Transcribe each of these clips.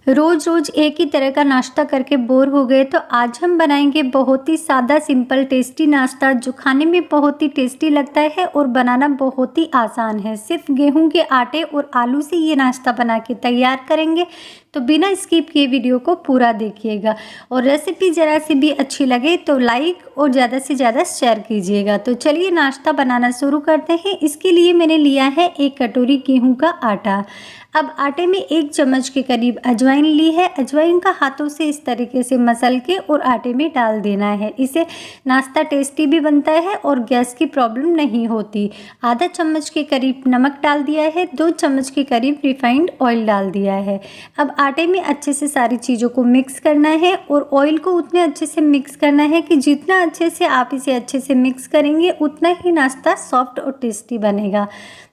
रोज़ रोज़ एक ही तरह का नाश्ता करके बोर हो गए तो आज हम बनाएंगे बहुत ही सादा सिंपल टेस्टी नाश्ता जो खाने में बहुत ही टेस्टी लगता है और बनाना बहुत ही आसान है। सिर्फ गेहूं के आटे और आलू से ये नाश्ता बना के तैयार करेंगे, तो बिना स्किप किए वीडियो को पूरा देखिएगा और रेसिपी ज़रा सी भी अच्छी लगे तो लाइक और ज़्यादा से ज़्यादा शेयर कीजिएगा। तो चलिए नाश्ता बनाना शुरू करते हैं। इसके लिए मैंने लिया है 1 कटोरी गेहूं का आटा। अब आटे में 1 चम्मच के करीब अजवाइन ली है। अजवाइन का हाथों से इस तरीके से मसल के और आटे में डाल देना है। इससे नाश्ता टेस्टी भी बनता है और गैस की प्रॉब्लम नहीं होती। आधा चम्मच के करीब नमक डाल दिया है। 2 चम्मच के करीब रिफाइंड ऑयल डाल दिया है। अब आटे में अच्छे से सारी चीज़ों को मिक्स करना है और ऑयल को उतने अच्छे से मिक्स करना है कि जितना अच्छे से आप इसे अच्छे से मिक्स करेंगे उतना ही नाश्ता सॉफ्ट और टेस्टी बनेगा।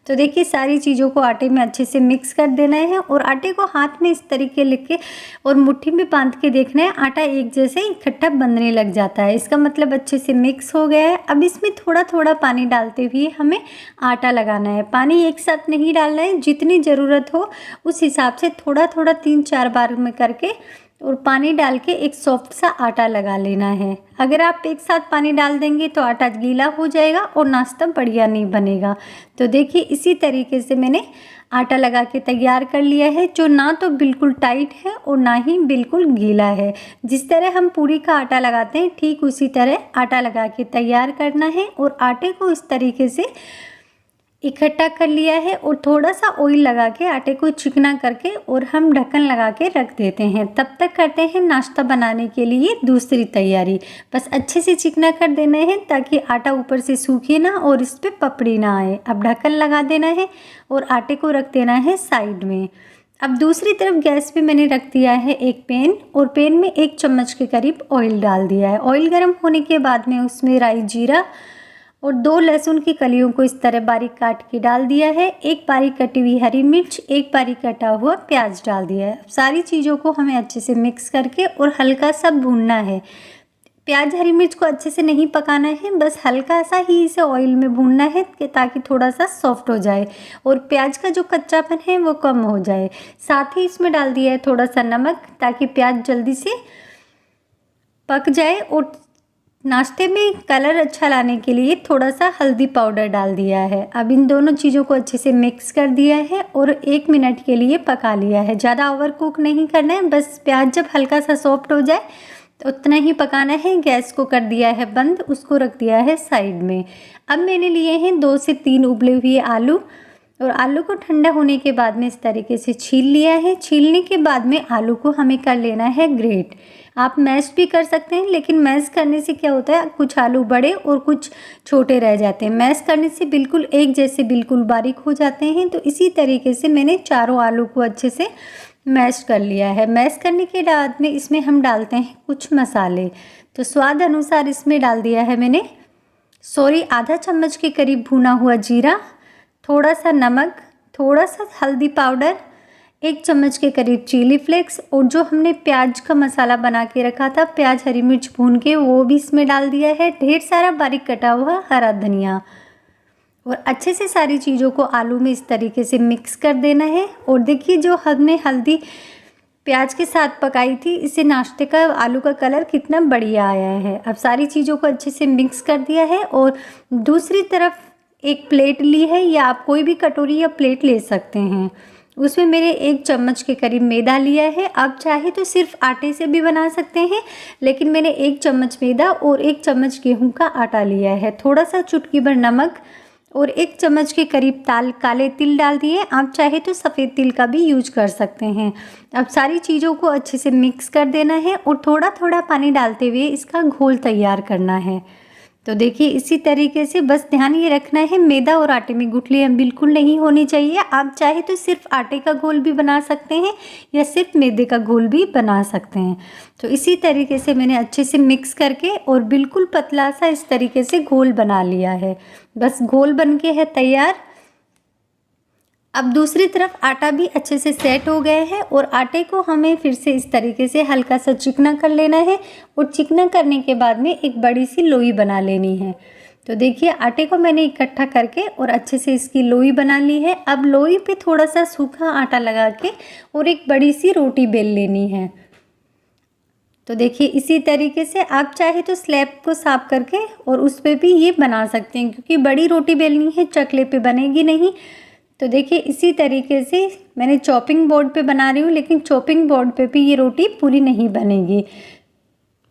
तो देखिए सारी चीज़ों को आटे में अच्छे से मिक्स कर देना है और आटे को हाथ में इस तरीके लेके और मुट्ठी में बांध के देखना है आटा एक जैसे इकट्ठा बंधने लग जाता है। इसका मतलब अच्छे से मिक्स हो गया है। अब इसमें थोड़ा थोड़ा पानी डालते हुए हमें आटा लगाना है। पानी एक साथ नहीं डालना है, जितनी ज़रूरत हो उस हिसाब से थोड़ा थोड़ा 3-4 बार में करके और पानी डाल के एक सॉफ्ट सा आटा लगा लेना है। अगर आप एक साथ पानी डाल देंगे तो आटा गीला हो जाएगा और नाश्ता बढ़िया नहीं बनेगा। तो देखिए इसी तरीके से मैंने आटा लगा के तैयार कर लिया है, जो ना तो बिल्कुल टाइट है और ना ही बिल्कुल गीला है। जिस तरह हम पूरी का आटा लगाते हैं ठीक उसी तरह आटा लगा के तैयार करना है और आटे को इस तरीके से इकट्ठा कर लिया है और थोड़ा सा ऑयल लगा के आटे को चिकना करके और हम ढक्कन लगा के रख देते हैं। तब तक करते हैं नाश्ता बनाने के लिए दूसरी तैयारी। बस अच्छे से चिकना कर देना है ताकि आटा ऊपर से सूखे ना और इस पर पपड़ी ना आए। अब ढक्कन लगा देना है और आटे को रख देना है साइड में। अब दूसरी तरफ गैस पे मैंने रख दिया है एक पैन और पैन में 1 चम्मच के करीब ऑयल डाल दिया है। ऑयल गर्म होने के बाद में उसमें राई जीरा और 2 लहसुन की कलियों को इस तरह बारीक काट के डाल दिया है। 1 बारीक कटी हुई हरी मिर्च, 1 बारीक कटा हुआ प्याज डाल दिया है। अब सारी चीज़ों को हमें अच्छे से मिक्स करके और हल्का सा भूनना है। प्याज हरी मिर्च को अच्छे से नहीं पकाना है, बस हल्का सा ही इसे ऑयल में भूनना है ताकि थोड़ा सा सॉफ्ट हो जाए और प्याज का जो कच्चापन है वो कम हो जाए। साथ ही इसमें डाल दिया है थोड़ा सा नमक ताकि प्याज जल्दी से पक जाए और नाश्ते में कलर अच्छा लाने के लिए थोड़ा सा हल्दी पाउडर डाल दिया है। अब इन दोनों चीज़ों को अच्छे से मिक्स कर दिया है और 1 मिनट के लिए पका लिया है। ज़्यादा ओवर कुक नहीं करना है, बस प्याज जब हल्का सा सॉफ्ट हो जाए तो उतना ही पकाना है। गैस को कर दिया है बंद, उसको रख दिया है साइड में। अब मैंने लिए हैं 2 से 3 उबले हुए आलू और आलू को ठंडा होने के बाद में इस तरीके से छील लिया है। छीलने के बाद में आलू को हमें कर लेना है ग्रेट। आप मैश भी कर सकते हैं, लेकिन मैश करने से क्या होता है कुछ आलू बड़े और कुछ छोटे रह जाते हैं। मैश करने से बिल्कुल एक जैसे बिल्कुल बारीक हो जाते हैं। तो इसी तरीके से मैंने चारों आलू को अच्छे से मैश कर लिया है। मैश करने के बाद में इसमें हम डालते हैं कुछ मसाले। तो स्वाद अनुसार इसमें डाल दिया है मैंने आधा चम्मच के करीब भुना हुआ जीरा, थोड़ा सा नमक, थोड़ा सा हल्दी पाउडर, 1 चम्मच के करीब चिली फ्लेक्स और जो हमने प्याज का मसाला बना के रखा था प्याज हरी मिर्च भून के वो भी इसमें डाल दिया है। ढेर सारा बारीक कटा हुआ हरा धनिया और अच्छे से सारी चीज़ों को आलू में इस तरीके से मिक्स कर देना है। और देखिए जो हमने हल्दी प्याज के साथ पकाई थी, इससे नाश्ते का आलू का कलर कितना बढ़िया आया है। अब सारी चीज़ों को अच्छे से मिक्स कर दिया है और दूसरी तरफ एक प्लेट ली है या आप कोई भी कटोरी या प्लेट ले सकते हैं। उसमें मेरे 1 चम्मच के करीब मैदा लिया है। आप चाहे तो सिर्फ आटे से भी बना सकते हैं, लेकिन मैंने 1 चम्मच मैदा और 1 चम्मच गेहूं का आटा लिया है। थोड़ा सा चुटकी भर नमक और 1 चम्मच के करीब काले तिल डाल दिए। आप चाहे तो सफ़ेद तिल का भी यूज कर सकते हैं। अब सारी चीज़ों को अच्छे से मिक्स कर देना है और थोड़ा थोड़ा पानी डालते हुए इसका घोल तैयार करना है। तो देखिए इसी तरीके से बस ध्यान ये रखना है मैदा और आटे में गुठलियाँ बिल्कुल नहीं होनी चाहिए। आप चाहे तो सिर्फ आटे का घोल भी बना सकते हैं या सिर्फ मैदे का घोल भी बना सकते हैं। तो इसी तरीके से मैंने अच्छे से मिक्स करके और बिल्कुल पतला सा इस तरीके से घोल बना लिया है। बस घोल बन के है तैयार। अब दूसरी तरफ आटा भी अच्छे से सेट हो गया है और आटे को हमें फिर से इस तरीके से हल्का सा चिकना कर लेना है और चिकना करने के बाद में एक बड़ी सी लोई बना लेनी है। तो देखिए आटे को मैंने इकट्ठा करके और अच्छे से इसकी लोई बना ली है। अब लोई पे थोड़ा सा सूखा आटा लगा के और एक बड़ी सी रोटी बेल लेनी है। तो देखिए इसी तरीके से आप चाहे तो स्लैब को साफ करके और उस पे भी ये बना सकते हैं, क्योंकि बड़ी रोटी बेलनी है, चकले पे बनेगी नहीं। तो देखिए इसी तरीके से मैंने चॉपिंग बोर्ड पे बना रही हूँ, लेकिन चॉपिंग बोर्ड पे भी ये रोटी पूरी नहीं बनेगी।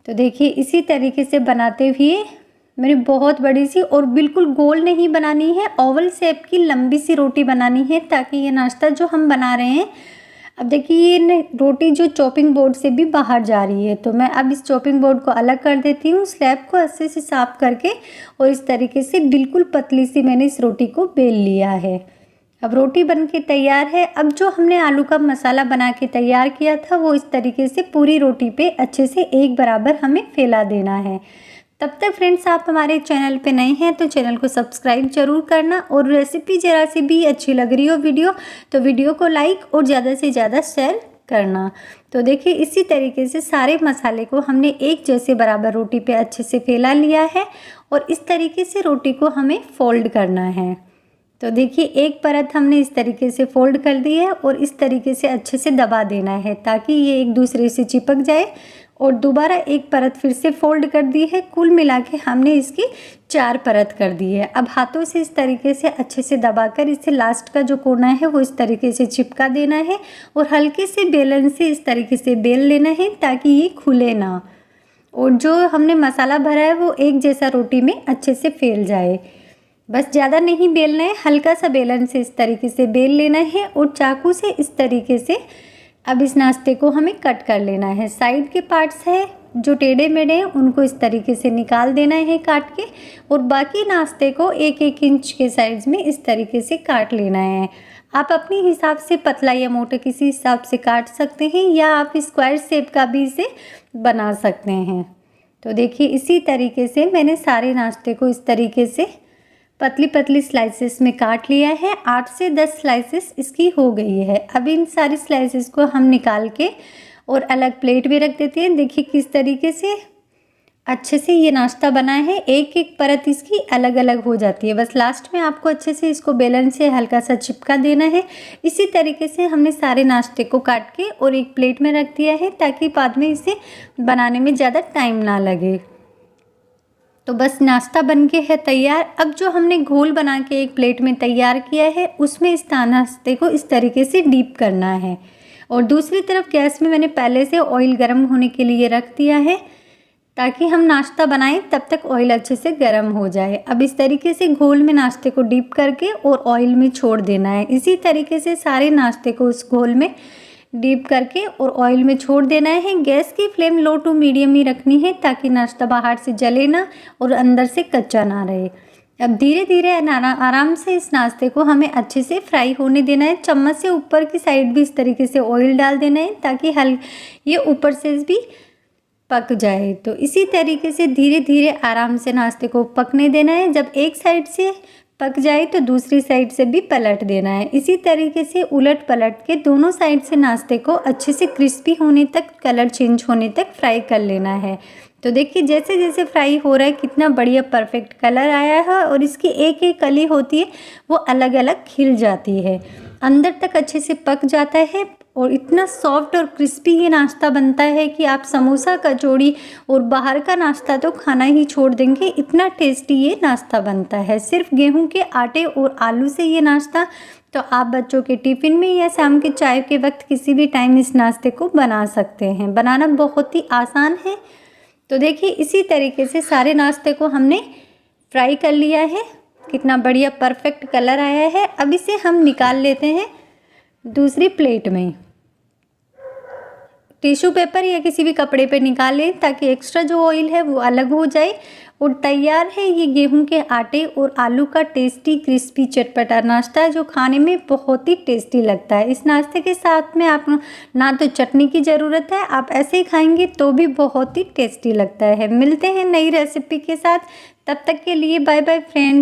तो देखिए इसी तरीके से बनाते हुए मेरी बहुत बड़ी सी और बिल्कुल गोल नहीं बनानी है, ओवल शेप की लंबी सी रोटी बनानी है, ताकि ये नाश्ता जो हम बना रहे हैं, अब देखिए ये रोटी जो चॉपिंग बोर्ड से भी बाहर जा रही है। तो मैं अब इस चॉपिंग बोर्ड को अलग कर देती हूँ, स्लैब को अच्छे से साफ करके और इस तरीके से बिल्कुल पतली सी मैंने इस रोटी को बेल लिया है। अब रोटी बन के तैयार है। अब जो हमने आलू का मसाला बना के तैयार किया था वो इस तरीके से पूरी रोटी पे अच्छे से एक बराबर हमें फैला देना है। तब तक फ्रेंड्स आप हमारे चैनल पे नए हैं तो चैनल को सब्सक्राइब जरूर करना, और रेसिपी ज़रा सी भी अच्छी लग रही हो वीडियो तो वीडियो को लाइक और ज़्यादा से ज़्यादा शेयर करना। तो देखिए इसी तरीके से सारे मसाले को हमने एक जैसे बराबर रोटी पे अच्छे से फैला लिया है और इस तरीके से रोटी को हमें फोल्ड करना है। तो देखिए एक परत हमने इस तरीके से फोल्ड कर दी है और इस तरीके से अच्छे से दबा देना है ताकि ये एक दूसरे से चिपक जाए, और दोबारा एक परत फिर से फोल्ड कर दी है। कुल मिला के हमने इसकी 4 परत कर दी है। अब हाथों से इस तरीके से अच्छे से दबाकर इसे लास्ट का जो कोना है वो इस तरीके से चिपका देना है और हल्के से बेलन से इस तरीके से बेल लेना है ताकि ये खुले ना, और जो हमने मसाला भरा है वो एक जैसा रोटी में अच्छे से फैल जाए। बस ज़्यादा नहीं बेलना है, हल्का सा बेलन से इस तरीके से बेल लेना है और चाकू से इस तरीके से अब इस नाश्ते को हमें कट कर लेना है। साइड के पार्ट्स है जो टेढ़े मेढ़े हैं उनको इस तरीके से निकाल देना है काट के, और बाकी नाश्ते को 1-1 इंच के साइज़ में इस तरीके से काट लेना है। आप अपने हिसाब से पतला या मोटा किसी हिसाब से काट सकते हैं, या आप स्क्वायर शेप का भी इसे बना सकते हैं। तो देखिए इसी तरीके से मैंने सारे नाश्ते को इस तरीके से पतली पतली स्लाइसेस में काट लिया है। 8 से 10 स्लाइसेस इसकी हो गई है। अब इन सारी स्लाइसेस को हम निकाल के और अलग प्लेट में रख देते हैं। देखिए किस तरीके से अच्छे से ये नाश्ता बना है, एक एक परत इसकी अलग अलग हो जाती है। बस लास्ट में आपको अच्छे से इसको बेलन से हल्का सा चिपका देना है। इसी तरीके से हमने सारे नाश्ते को काट के और एक प्लेट में रख दिया है ताकि बाद में इसे बनाने में ज़्यादा टाइम ना लगे। तो बस नाश्ता बन के है तैयार। अब जो हमने घोल बना के एक प्लेट में तैयार किया है उसमें इस नाश्ते को इस तरीके से डीप करना है, और दूसरी तरफ गैस में मैंने पहले से ऑयल गर्म होने के लिए रख दिया है ताकि हम नाश्ता बनाएं तब तक ऑयल अच्छे से गर्म हो जाए। अब इस तरीके से घोल में नाश्ते को डीप करके और ऑयल में छोड़ देना है। इसी तरीके से सारे नाश्ते को उस घोल में डीप करके और ऑयल में छोड़ देना है। गैस की फ्लेम लो टू मीडियम ही रखनी है ताकि नाश्ता बाहर से जले ना और अंदर से कच्चा ना रहे। अब धीरे धीरे आराम से इस नाश्ते को हमें अच्छे से फ्राई होने देना है। चम्मच से ऊपर की साइड भी इस तरीके से ऑयल डाल देना है ताकि ये ऊपर से भी पक जाए। तो इसी तरीके से धीरे धीरे आराम से नाश्ते को पकने देना है। जब एक साइड से पक जाए तो दूसरी साइड से भी पलट देना है। इसी तरीके से उलट पलट के दोनों साइड से नाश्ते को अच्छे से क्रिस्पी होने तक, कलर चेंज होने तक फ्राई कर लेना है। तो देखिए जैसे जैसे फ्राई हो रहा है कितना बढ़िया परफेक्ट कलर आया है, और इसकी एक एक कली होती है वो अलग अलग खिल जाती है, अंदर तक अच्छे से पक जाता है और इतना सॉफ्ट और क्रिस्पी ये नाश्ता बनता है कि आप समोसा, कचौड़ी और बाहर का नाश्ता तो खाना ही छोड़ देंगे, इतना टेस्टी ये नाश्ता बनता है। सिर्फ गेहूं के आटे और आलू से ये नाश्ता तो आप बच्चों के टिफ़िन में या शाम के चाय के वक्त किसी भी टाइम इस नाश्ते को बना सकते हैं। बनाना बहुत ही आसान है। तो देखिए इसी तरीके से सारे नाश्ते को हमने फ्राई कर लिया है। कितना बढ़िया परफेक्ट कलर आया है। अब इसे हम निकाल लेते हैं दूसरी प्लेट में। टिश्यू पेपर या किसी भी कपड़े पे निकाल लें ताकि एक्स्ट्रा जो ऑयल है वो अलग हो जाए। और तैयार है ये गेहूं के आटे और आलू का टेस्टी क्रिस्पी चटपटा नाश्ता, जो खाने में बहुत ही टेस्टी लगता है। इस नाश्ते के साथ में आप ना तो चटनी की ज़रूरत है, आप ऐसे ही खाएंगे तो भी बहुत ही टेस्टी लगता है। मिलते हैं नई रेसिपी के साथ, तब तक के लिए बाय बाय फ्रेंड।